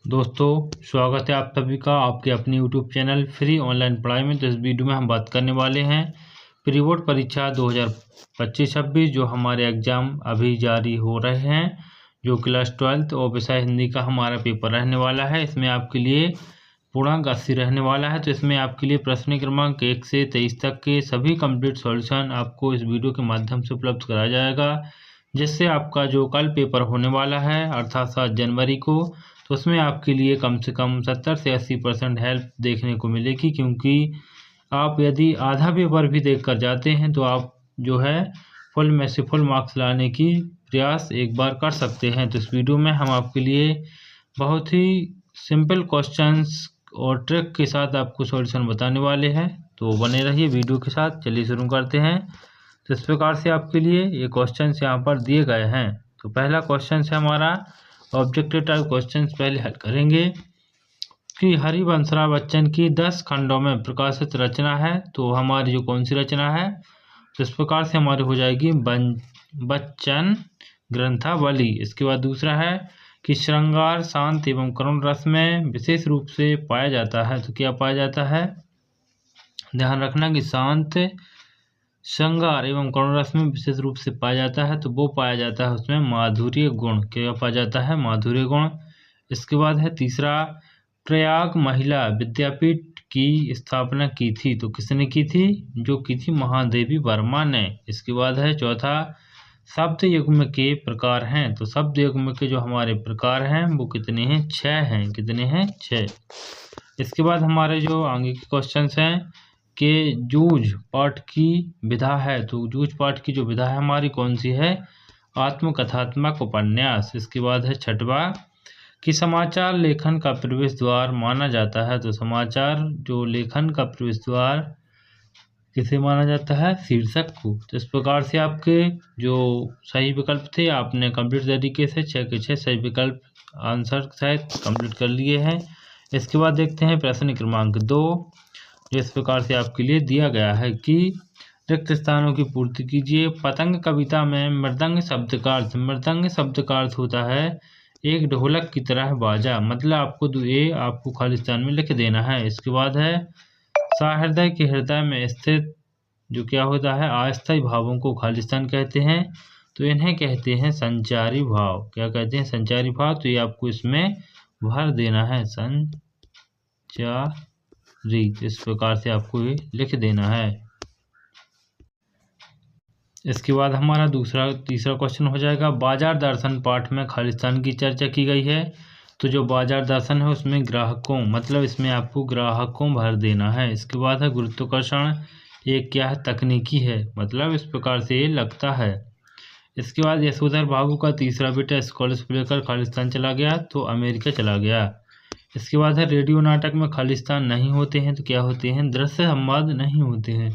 दोस्तों, स्वागत है आप सभी का आपके अपने YouTube चैनल फ्री ऑनलाइन पढ़ाई में। तो इस वीडियो में हम बात करने वाले हैं प्री बोर्ड परीक्षा 2025-26 जो हमारे एग्ज़ाम अभी जारी हो रहे हैं, जो क्लास 12 और विषय हिंदी का हमारा पेपर रहने वाला है। इसमें आपके लिए पूर्णांक 80 रहने वाला है। तो इसमें आपके लिए प्रश्न क्रमांक 1 से 23 तक के सभी कंप्लीट सॉल्यूशन आपको इस वीडियो के माध्यम से उपलब्ध कराया जाएगा, जिससे आपका जो कल पेपर होने वाला है अर्थात 7 जनवरी को, तो उसमें आपके लिए कम से कम 70 से 80% हेल्प देखने को मिलेगी। क्योंकि आप यदि आधा पेपर भी देख कर जाते हैं तो आप जो है फुल में से फुल मार्क्स लाने की प्रयास एक बार कर सकते हैं। तो इस वीडियो में हम आपके लिए बहुत ही सिंपल क्वेश्चंस और ट्रिक के साथ आपको सॉल्यूशन बताने वाले हैं, तो बने रहिए वीडियो के साथ। चलिए शुरू करते हैं। तो इस प्रकार से आपके लिए ये क्वेश्चंस यहाँ पर दिए गए हैं। तो पहला क्वेश्चन है हमारा ऑब्जेक्टिव टाइप क्वेश्चन। पहले हल करेंगे कि हरिवंशराय बच्चन की 10 खंडों में प्रकाशित रचना है, तो हमारी जो कौन सी रचना है, तो इस प्रकार से हमारी हो जाएगी बच्चन ग्रंथावली। इसके बाद दूसरा है कि श्रृंगार शांत एवं करुण रस में विशेष रूप से पाया जाता है, तो क्या पाया जाता है, ध्यान रखना कि शांत श्रृंगार एवं करुण रस में विशेष रूप से पाया जाता है, तो वो पाया जाता है उसमें माधुर्य गुण। क्या पाया जाता है, माधुर्य गुण। इसके बाद है तीसरा, प्रयाग महिला विद्यापीठ की स्थापना की थी, तो किसने की थी, जो की थी महादेवी वर्मा ने। इसके बाद है चौथा, शब्द युग्म के प्रकार हैं, तो शब्द युग्म के जो हमारे प्रकार हैं वो कितने हैं, 6 हैं। कितने हैं, 6। इसके बाद हमारे जो आगे के क्वेश्चन हैं कि जूझ पाठ की विधा है, तो जूझ पाठ की जो विधा है हमारी कौन सी है, आत्मकथात्मक उपन्यास। इसके बाद है छठवा कि समाचार लेखन का प्रवेश द्वार माना जाता है, तो समाचार जो लेखन का प्रवेश द्वार किसे माना जाता है, शीर्षक को। तो इस प्रकार से आपके जो सही विकल्प थे आपने कंप्लीट तरीके से 6 के 6 सही विकल्प आंसर शायद कंप्लीट कर लिए हैं। इसके बाद देखते हैं प्रश्न क्रमांक 2, जो इस प्रकार से आपके लिए दिया गया है कि रिक्त स्थानों की पूर्ति कीजिए। पतंग कविता में मृदंग शब्द का अर्थ होता है एक ढोलक की तरह बाजा, मतलब आपको खालिस्तान में लिख देना है। इसके बाद है सहृदय के हृदय में स्थित जो क्या होता है, अस्थायी भावों को खालिस्तान कहते हैं, तो इन्हें कहते हैं संचारी भाव। क्या कहते हैं, संचारी भाव। तो ये आपको इसमें भर देना है, संचारी। इस प्रकार से आपको ये लिख देना है। इसके बाद हमारा तीसरा क्वेश्चन हो जाएगा, बाजार दर्शन पाठ में खालिस्तान की चर्चा की गई है, तो जो बाजार दर्शन है उसमें ग्राहकों, मतलब इसमें आपको ग्राहकों भर देना है। इसके बाद है गुरुत्वाकर्षण एक क्या है, तकनीकी है, मतलब इस प्रकार से ये लगता है। इसके बाद यशोधर बाबू का तीसरा बेटा स्कॉलरशिप लेकर खालिस्तान चला गया, तो अमेरिका चला गया। इसके बाद है रेडियो नाटक में खालिस्तान नहीं होते हैं, तो क्या होते हैं, दृश्य संवाद नहीं होते हैं,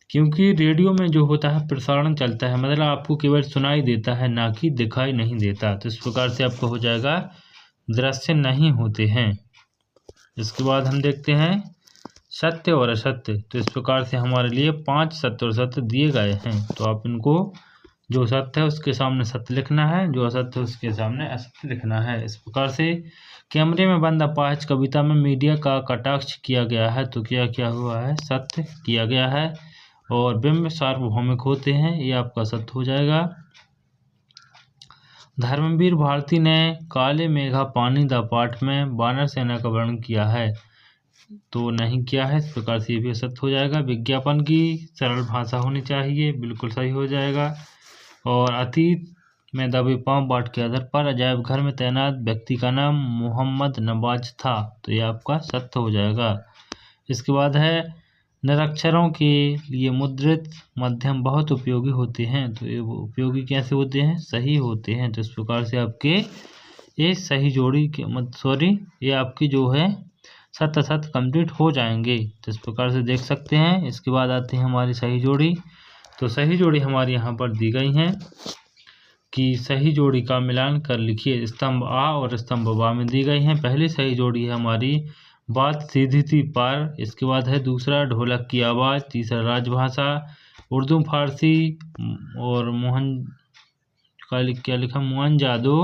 क्योंकि रेडियो में जो होता है प्रसारण चलता है, मतलब आपको केवल सुनाई देता है ना कि दिखाई नहीं देता। तो इस प्रकार से आपको हो जाएगा दृश्य नहीं होते हैं। इसके बाद हम देखते हैं सत्य और असत्य। तो इस प्रकार से हमारे लिए 5 सत्य और असत्य दिए गए हैं, तो आप इनको जो सत्य है उसके सामने सत्य लिखना है, जो असत्य है उसके सामने असत्य लिखना है। इस प्रकार से कैमरे में बंद अपाहिज कविता में मीडिया का कटाक्ष किया गया है, तो क्या हुआ है, सत्य किया गया है। और बिंब सार्वभौमिक होते हैं, ये आपका सत्य हो जाएगा। धर्मवीर भारती ने काले मेघा पानी दा पाठ में वानर सेना का वर्णन किया है, तो नहीं किया है, इस प्रकार से ये भी असत्य हो जाएगा। विज्ञापन की सरल भाषा होनी चाहिए, बिल्कुल सही हो जाएगा। और अतीत में दबे पांव बाट के आधार पर अजायब घर में तैनात व्यक्ति का नाम मोहम्मद नवाज था, तो ये आपका सत्य हो जाएगा। इसके बाद है निरक्षरों के लिए मुद्रित माध्यम बहुत उपयोगी होते हैं, तो ये उपयोगी कैसे होते हैं, सही होते हैं। तो इस प्रकार से आपके ये सही जोड़ी के ये आपकी जो है सत्य सत्य कंप्लीट हो जाएंगे, तो इस प्रकार से देख सकते हैं। इसके बाद आते हैं हमारी सही जोड़ी। तो सही जोड़ी हमारी यहाँ पर दी गई हैं कि सही जोड़ी का मिलान कर लिखिए। स्तंभ आ और स्तंभ बा में दी गई हैं। पहली सही जोड़ी है हमारी बात सीधी थी पर। इसके बाद है दूसरा ढोलक की आवाज़। तीसरा राजभाषा, उर्दू फारसी और क्या लिखा, मोहनजादो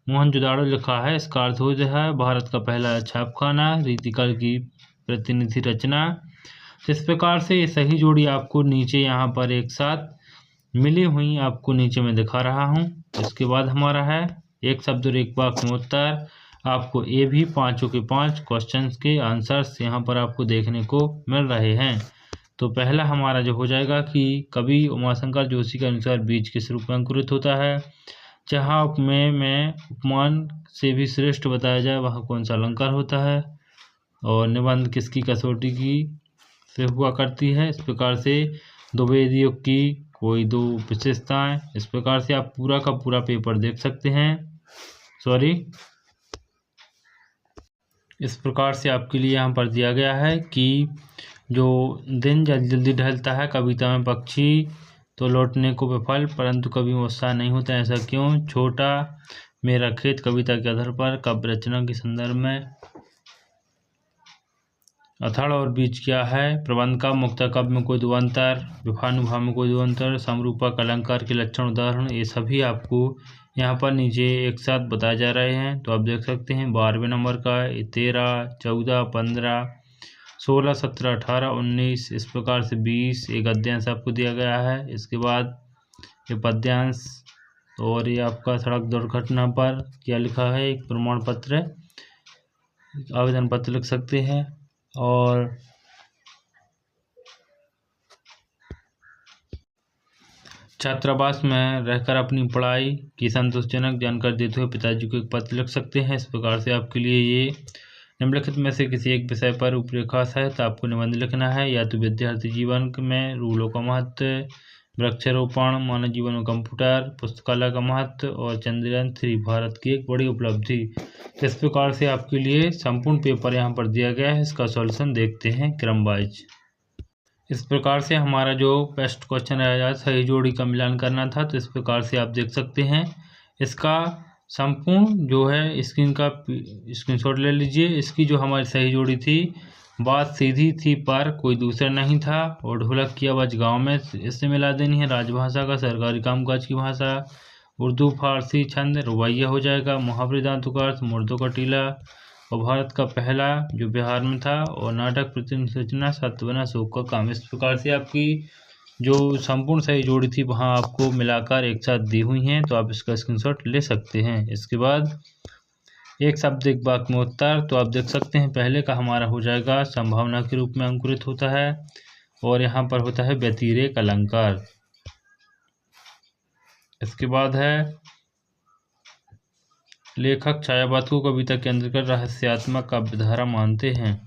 मोहनजोदाड़ो लिखा है, इसका अर्थ होता है भारत का पहला छापखाना, रीतिकाल की प्रतिनिधि रचना। इस प्रकार से ये सही जोड़ी आपको नीचे यहाँ पर एक साथ मिली हुई आपको नीचे में दिखा रहा हूँ। इसके बाद हमारा है एक शब्द और एक वाक्य में उत्तर। आपको ये भी 5 के 5 क्वेश्चंस के आंसर्स यहाँ पर आपको देखने को मिल रहे हैं। तो पहला हमारा जो हो जाएगा कि कवि उमाशंकर जोशी के अनुसार बीज किस रूप में अंकुरित होता है। जहाँ उपमेय में उपमान से भी श्रेष्ठ बताया जाए वह कौन सा अलंकार होता है। और निबंध किसकी कसौटी की से हुआ करती है। इस प्रकार से द्विवेदी युग की कोई दो विशेषताएं। इस प्रकार से आप पूरा का पूरा पेपर देख सकते हैं। इस प्रकार से आपके लिए यहाँ पर दिया गया है कि जो दिन जल्दी जल्दी ढलता है, कविता में पक्षी तो लौटने को विफल परंतु कभी उत्साह नहीं होता, ऐसा क्यों। छोटा मेरा खेत कविता के आधार पर काव्य रचना के संदर्भ में। अथड़ और बीज क्या है। प्रबंध का मुक्ता काव्य में कोई दो अंतर, विभानुभाव में कोई दो अंतर, समरूपक अलंकार के लक्षण उदाहरण, ये सभी आपको यहाँ पर नीचे एक साथ बताए जा रहे हैं। तो आप देख सकते हैं 12वें नंबर का 13, 14, 15, 16, 17, 18, 19, इस प्रकार से 20 एक गद्यांश आपको दिया गया है। इसके बाद ये पद्यांश और ये आपका सड़क दुर्घटना पर क्या लिखा है, एक प्रमाण पत्र आवेदन पत्र लिख सकते हैं। और छात्रावास में रहकर अपनी पढ़ाई की संतोषजनक जानकारी देते हुए पिताजी को एक पत्र लिख सकते हैं। इस प्रकार से आपके लिए ये निम्नलिखित में से किसी एक विषय पर रूपरेखा है तो आपको निबंध लिखना है। या तो विद्यार्थी जीवन में रूलों का महत्व, वृक्षारोपण, मानव जीवन में कंप्यूटर, पुस्तकालय का महत्व और चंद्रयान 3 भारत की एक बड़ी उपलब्धि। इस प्रकार से आपके लिए संपूर्ण पेपर यहाँ पर दिया गया है। इसका सॉल्यूशन देखते हैं क्रम वाइज। इस प्रकार से हमारा जो बेस्ट क्वेश्चन आया सही जोड़ी का मिलान करना था, तो इस प्रकार से आप देख सकते हैं। इसका संपूर्ण जो है स्क्रीनशॉट ले लीजिए। इसकी जो हमारी सही जोड़ी थी, बात सीधी थी पर कोई दूसरा नहीं था, और ढोलक की आवाज़ गाँव में इससे मिला देनी है। राजभाषा का सरकारी कामकाज की भाषा, उर्दू फारसी छंद रुबाइया हो जाएगा। मुहावरे दांतों का अर्थ मुर्दों का टीला, और भारत का पहला जो बिहार में था, और नाटक प्रतिनिधि रचना सत्यवना शोक का काम। इस प्रकार से आपकी जो संपूर्ण सही जोड़ी थी वहाँ आपको मिलाकर एक साथ दी हुई हैं, तो आप इसका स्क्रीनशॉट ले सकते हैं। इसके बाद एक शब्द एक वाक्य में उत्तर, तो आप देख सकते हैं पहले का हमारा हो जाएगा संभावना के रूप में अंकुरित होता है, और यहाँ पर होता है व्यतिरेक अलंकार। इसके बाद है लेखक छायावाद को कविता के अंतर्गत रहस्यात्मक काव्यधारा मानते हैं।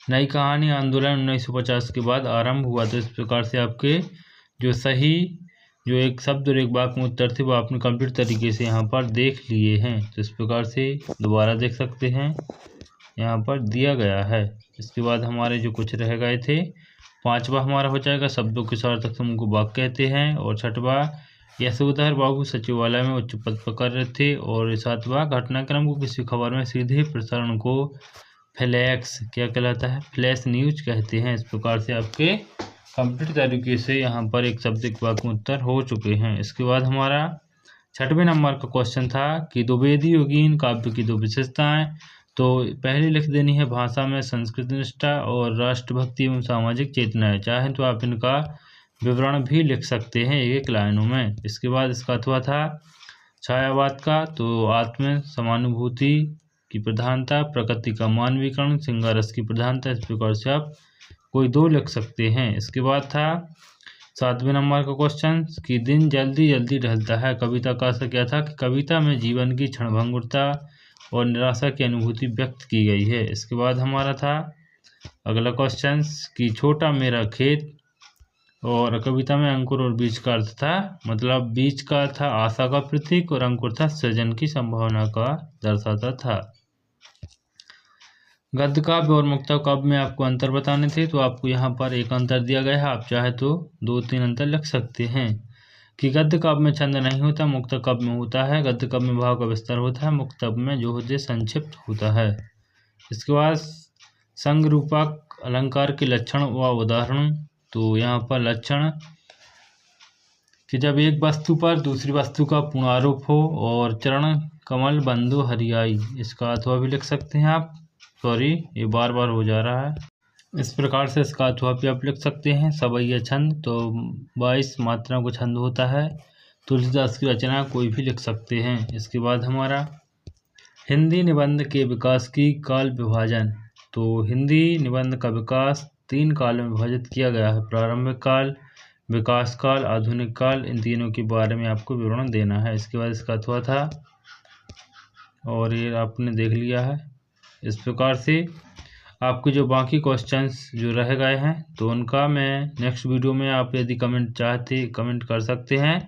नई कहानी आंदोलन 1950 के बाद आरंभ हुआ। तो इस प्रकार से आपके जो सही जो एक शब्द और एक वाक्य में उत्तर थे वो आपने कंप्लीट तरीके से यहाँ पर देख लिए हैं। तो इस प्रकार से दोबारा देख सकते हैं, यहाँ पर दिया गया है। इसके बाद हमारे जो कुछ रह गए थे, 5वां हमारा हो जाएगा शब्दों के सार्थक समूह को वाक्य कहते हैं, और 6वां यशोधर बाबू सचिवालय में उच्च पद पर कर रहे थे, और 7वां घटनाक्रम को किसी खबर में सीधे प्रसारण को फ्लैक्स क्या कहलाता है, फ्लैश न्यूज कहते हैं। इस प्रकार से आपके कंप्लीट तरीके से यहाँ पर एक शब्द एक वाक्य उत्तर हो चुके हैं। इसके बाद हमारा 6वें नंबर का क्वेश्चन था कि द्विवेदी योगीन काव्य की दो विशेषताएं। तो पहले लिख देनी है भाषा में संस्कृत निष्ठा और राष्ट्रभक्ति एवं सामाजिक चेतनाएं। चाहे तो आप इनका विवरण भी लिख सकते हैं एक लाइनों में। इसके बाद इसका अथवा था छायावाद का, तो आत्म समानुभूति की प्रधानता, प्रकृति का मानवीकरण, श्रृंगारस की प्रधानता। इस प्रकार से आप कोई 2 लिख सकते हैं। इसके बाद था 7वें नंबर का क्वेश्चन कि दिन जल्दी जल्दी ढलता है। कविता का असर क्या था कि कविता में जीवन की क्षणभंगुरता और निराशा की अनुभूति व्यक्त की गई है। इसके बाद हमारा था अगला क्वेश्चन कि छोटा मेरा खेत, और कविता में अंकुर और बीज का अर्थ था, मतलब बीज का था आशा का प्रतीक और अंकुर था सृजन की संभावना का दर्शाता था। गद्य काव्य और मुक्ता काव्य में आपको अंतर बताने थे, तो आपको यहाँ पर एक अंतर दिया गया है। आप चाहे तो 2-3 अंतर लिख सकते हैं कि गद्य काव्य में छंद नहीं होता, मुक्ता काव्य में होता है। गद्य काव्य में भाव का विस्तार होता है, मुक्ता काव्य में जो होते संक्षिप्त होता है। इसके बाद संगरूपक अलंकार के लक्षण व उदाहरण, तो यहाँ पर लक्षण कि जब एक वस्तु पर दूसरी वस्तु का पुनरारोप हो और चरण कमल बंधु हरियाई, इसका अथवा भी लिख सकते हैं आप। सॉरी, ये बार बार हो जा रहा है। इस प्रकार से इसका अथवा भी आप लिख सकते हैं। सवैया छंद, तो 22 मात्रा को छंद होता है। तुलसीदास की रचना कोई भी लिख सकते हैं। इसके बाद हमारा हिंदी निबंध के विकास की काल विभाजन, तो हिंदी निबंध का विकास 3 काल में विभाजित किया गया है। प्रारंभिक काल, विकास काल, आधुनिक काल, इन तीनों के बारे में आपको विवरण देना है। इसके बाद इसका अथवा था और ये आपने देख लिया है। इस प्रकार से आपके जो बाकी क्वेश्चंस जो रह गए हैं तो उनका मैं नेक्स्ट वीडियो में, आप यदि कमेंट चाहते कमेंट कर सकते हैं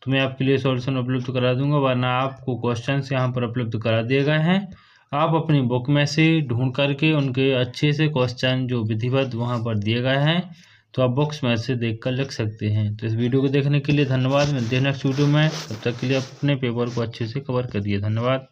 तो मैं आपके लिए सॉल्यूशन उपलब्ध करा दूंगा, वरना आपको क्वेश्चंस यहाँ पर उपलब्ध करा दिए गए हैं। आप अपनी बुक में से ढूंढ करके उनके अच्छे से क्वेश्चन जो विधिवत वहाँ पर दिए गए हैं तो आप बुक्स में से देख कर लिख सकते हैं। तो इस वीडियो को देखने के लिए धन्यवाद। मिलते हैं नेक्स्ट वीडियो में, तब तक के लिए आप अपने पेपर को अच्छे से कवर करिए। धन्यवाद।